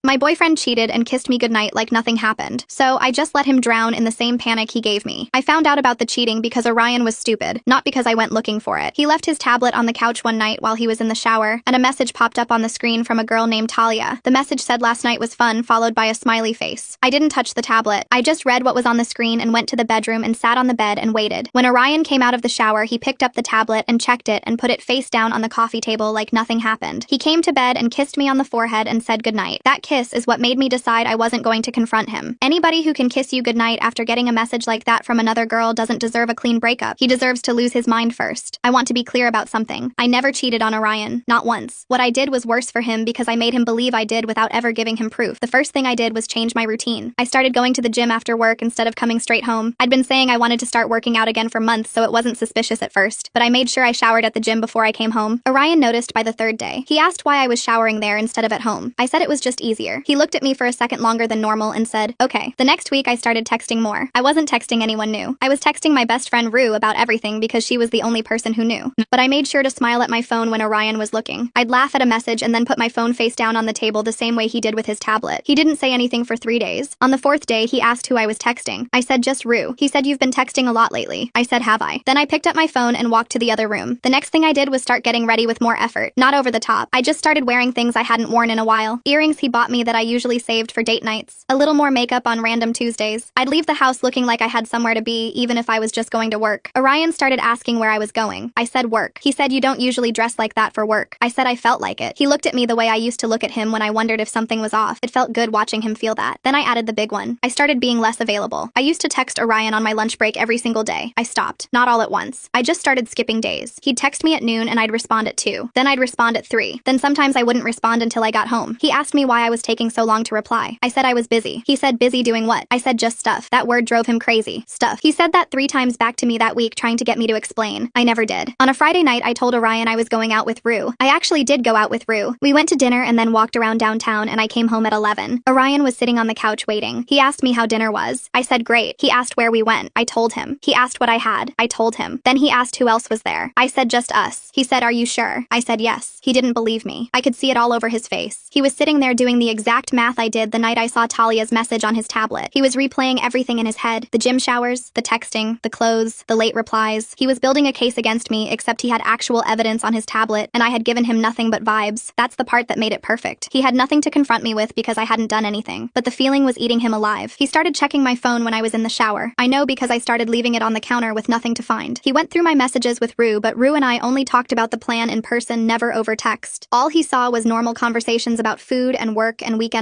My boyfriend cheated and kissed me goodnight like nothing happened, so I just let him drown in the same panic he gave me. I found out about the cheating because Orion was stupid, not because I went looking for it. He left his tablet on the couch one night while he was in the shower, and a message popped up on the screen from a girl named Talia. The message said last night was fun, followed by a smiley face. I didn't touch the tablet. I just read what was on the screen and went to the bedroom and sat on the bed and waited. When Orion came out of the shower, he picked up the tablet and checked it and put it face down on the coffee table like nothing happened. He came to bed and kissed me on the forehead and said goodnight. That kiss is what made me decide I wasn't going to confront him. Anybody who can kiss you goodnight after getting a message like that from another girl doesn't deserve a clean breakup. He deserves to lose his mind first. I want to be clear about something. I never cheated on Orion. Not once. What I did was worse for him because I made him believe I did without ever giving him proof. The first thing I did was change my routine. I started going to the gym after work instead of coming straight home. I'd been saying I wanted to start working out again for months, so it wasn't suspicious at first, but I made sure I showered at the gym before I came home. Orion noticed by the third day. He asked why I was showering there instead of at home. I said it was just easier. He looked at me for a second longer than normal and said, okay. The next week I started texting more. I wasn't texting anyone new. I was texting my best friend Rue about everything because she was the only person who knew. But I made sure to smile at my phone when Orion was looking. I'd laugh at a message and then put my phone face down on the table the same way he did with his tablet. He didn't say anything for 3 days. On the 4th day, he asked who I was texting. I said just Rue. He said you've been texting a lot lately. I said have I? Then I picked up my phone and walked to the other room. The next thing I did was start getting ready with more effort. Not over the top. I just started wearing things I hadn't worn in a while. Earrings he bought me that I usually saved for date nights. A little more makeup on random Tuesdays. I'd leave the house looking like I had somewhere to be, even if I was just going to work. Orion started asking where I was going. I said work. He said you don't usually dress like that for work. I said I felt like it. He looked at me the way I used to look at him when I wondered if something was off. It felt good watching him feel that. Then I added the big one. I started being less available. I used to text Orion on my lunch break every single day. I stopped. Not all at once. I just started skipping days. He'd text me at noon and I'd respond at 2. Then I'd respond at 3. Then sometimes I wouldn't respond until I got home. He asked me why I was taking so long to reply. I said I was busy. He said busy doing what? I said just stuff. That word drove him crazy. Stuff. He said that 3 times back to me that week trying to get me to explain. I never did. On a Friday night, I told Orion I was going out with Rue. I actually did go out with Rue. We went to dinner and then walked around downtown and I came home at 11. Orion was sitting on the couch waiting. He asked me how dinner was. I said great. He asked where we went. I told him. He asked what I had. I told him. Then he asked who else was there. I said just us. He said, are you sure? I said yes. He didn't believe me. I could see it all over his face. He was sitting there doing the exact math I did the night I saw Talia's message on his tablet. He was replaying everything in his head. The gym showers, the texting, the clothes, the late replies. He was building a case against me, except he had actual evidence on his tablet, and I had given him nothing but vibes. That's the part that made it perfect. He had nothing to confront me with because I hadn't done anything, but the feeling was eating him alive. He started checking my phone when I was in the shower. I know because I started leaving it on the counter with nothing to find. He went through my messages with Rue, but Rue and I only talked about the plan in person, never over text. All he saw was normal conversations about food and work and weekend